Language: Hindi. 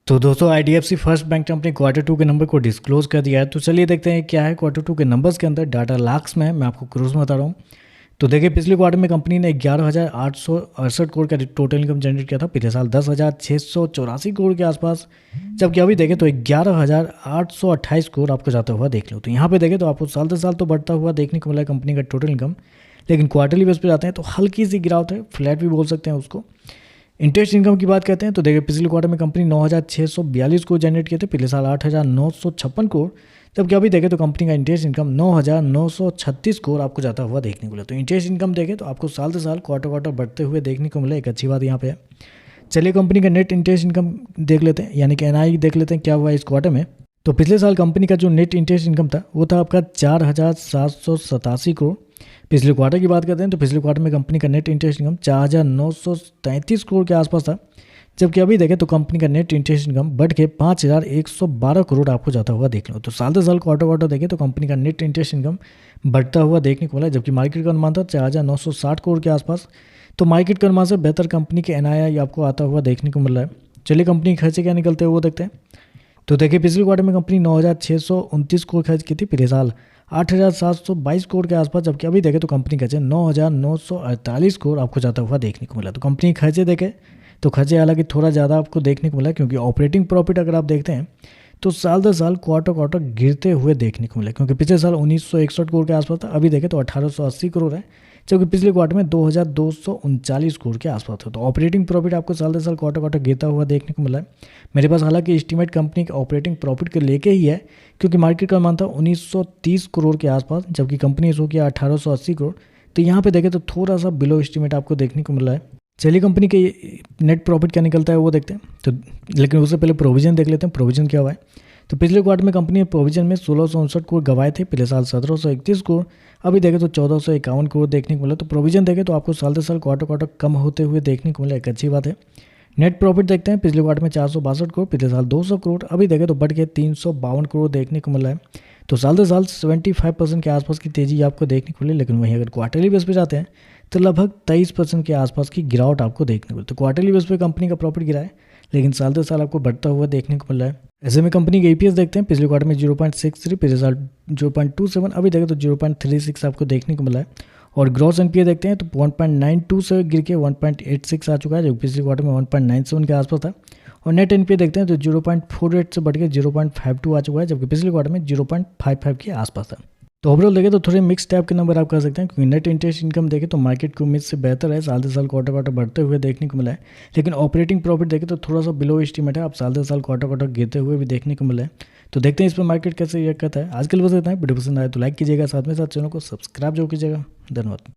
तो दोस्तों IDFC फर्स्ट बैंक ने अपने क्वार्टर टू के नंबर को डिस्क्लोज कर दिया है। तो चलिए देखते हैं क्या है क्वार्टर टू के नंबर्स के अंदर। डाटा लाख्स में है, मैं आपको क्रूज में बता रहा हूँ। तो देखिए पिछले क्वार्टर में कंपनी ने 11,868 करोड़ का टोटल इनकम जनरेट किया था, पिछले साल 10,684 करोड़ के आसपास। जबकि अभी देखें तो 11,828 करोड़ आपको जाता हुआ देख लो। तो यहाँ पे देखें तो आपको साल से साल तो बढ़ता हुआ देखने को मिला है कंपनी का टोटल इनकम, लेकिन क्वार्टरली बेस पे जाते हैं तो हल्की सी गिरावट है, फ्लैट भी बोल सकते हैं उसको। इंटरेस्ट इनकम की बात करते हैं तो देखिए पिछले क्वार्टर में कंपनी 9,642 करोड़ जनरेट किए थे, पिछले साल 8,956 करोड़। जबकि अभी देखें तो कंपनी का इंटरेस्ट इनकम 9,936 करोड़ आपको जाता हुआ देखने को मिला। तो इंटरेस्ट इनकम देखें तो आपको साल से साल क्वार्टर क्वार्टर बढ़ते हुए देखने को मिला, एक अच्छी बात यहाँ पे है। चलिए कंपनी का नेट इंटरेस्ट इनकम देख लेते हैं, यानी कि NI देख लेते हैं क्या हुआ इस क्वार्टर में। तो पिछले साल कंपनी का जो नेट इंटरेस्ट इनकम था वो था आपका 4,787 करोड़। पिछले क्वार्टर की बात करते हैं तो पिछले क्वार्टर में कंपनी का नेट इंटरेस्ट इनकम 4,933 करोड़ के आसपास था। जबकि अभी देखें तो कंपनी का नेट इंटरेस्ट इनकम बढ़ के 5,112 करोड़ आपको जाता हुआ देख लो। तो साल से साल क्वार्टर क्वार्टर देखें तो कंपनी का नेट इंटरेस्ट इनकम बढ़ता हुआ देखने को मिला, जबकि मार्केट का अनुमान था 4,960 करोड़ के आसपास। तो मार्केट के अनुमान से बेहतर कंपनी के NII आपको आता हुआ देखने को मिल रहा है। चलिए कंपनी के खर्चे क्या निकलते हैं वो देखते हैं। तो देखिए पिछले क्वार्टर में कंपनी 9,629 करोड़ खर्च की थी, पिछले साल 8,722 करोड़ के आसपास। जबकि अभी देखें तो कंपनी खर्चे 9,948 करोड़ आपको जाता हुआ देखने को मिला। तो कंपनी खर्चे देखें तो खर्चे हालांकि थोड़ा ज़्यादा आपको देखने को मिला, क्योंकि ऑपरेटिंग प्रॉफिट अगर आप देखते हैं तो साल दर साल क्वार्टर क्वार्टर गिरते हुए देखने को मिला, क्योंकि पिछले साल 1,961 करोड़ के आसपास था, अभी देखें तो 1,880 करोड़ है। जबकि पिछले क्वार्टर में 2,239 करोड़ के आसपास था। तो ऑपरेटिंग प्रॉफिट आपको साल दर साल क्वार्टर क्वार्टर गिरता हुआ देखने को मिला है। मेरे पास हालांकि एस्टीमेट कंपनी के ऑपरेटिंग प्रॉफिट के लेके ही है, क्योंकि मार्केट का अनुमान था 1,930 करोड़ के आसपास, जबकि कंपनी शो किया 1,880 करोड़। तो यहाँ पे देखें तो थोड़ा सा बिलो एस्टीमेट आपको देखने को मिल रहा है। चलिए कंपनी के नेट प्रॉफिट क्या निकलता है वो देखते हैं। तो लेकिन उससे पहले प्रोविजन देख लेते हैं, प्रोविजन क्या हुआ है। तो पिछले क्वार्टर में कंपनी ने प्रोविजन में 1,659 करोड़ गवाए थे, पिछले साल 1,731 करोड़, अभी देखें तो 1,451 करोड़ देखने को मिला। तो प्रोविजन देखें तो आपको साल से साल क्वार्टर क्वार्टर कम होते हुए देखने को मिला, एक अच्छी बात है। नेट प्रॉफिट देखते हैं, पिछले क्वार्टर में 462 करोड़, पिछले साल 200 करोड़, अभी देखें तो बढ़ के 352 करोड़ देखने को मिला है। तो साल से साल 75% के आसपास की तेजी आपको देखने को मिली, लेकिन वहीं अगर क्वार्टरली बेस पे जाते हैं तो लगभग 23% के आसपास की गिरावट आपको देखने को मिली। तो क्वार्टरली बेस पे कंपनी का प्रॉफिट गिरा है, लेकिन साल से साल आपको बढ़ता हुआ देखने को मिल रहा है। ऐसे में कंपनी के EPS देखते हैं, पिछले क्वार्टर में 0.63, पिछले साल 0.27, अभी देखें तो 0.36 आपको देखने को मिला है। और ग्रॉस NPA देखते हैं तो 1.92 से गिर के 1.86 आ चुका है, जो पिछले क्वार्टर में 1.97 के आसपास था। और नेट NPA देखते हैं तो 0.48 से बढ़ के 0.52 आ चुका है, जबकि पिछले क्वार्टर में 0.55 के आसपास था। तो ओवरऑल देखें तो थोड़े मिक्स टाइप के नंबर आप कर सकते हैं, क्योंकि नेट इंटरेस्ट इनकम देखें तो मार्केट की उम्मीद से बेहतर है, साल से साल क्वार्टर क्वार्टर बढ़ते हुए देखने को मिला है। लेकिन ऑपरेटिंग प्रॉफिट देखें तो थोड़ा सा बिलो एस्टीमेट है, आप साल से साल क्वार्टर क्वार्टर गिरते हुए भी देखने को मिला है। तो देखते हैं इस पर मार्केट कैसे रिएक्ट करता है। आज के लिए बस इतना है, वीडियो पसंद आए तो लाइक कीजिएगा, साथ में साथ चैनल को सब्सक्राइब जरूर कीजिएगा। धन्यवाद।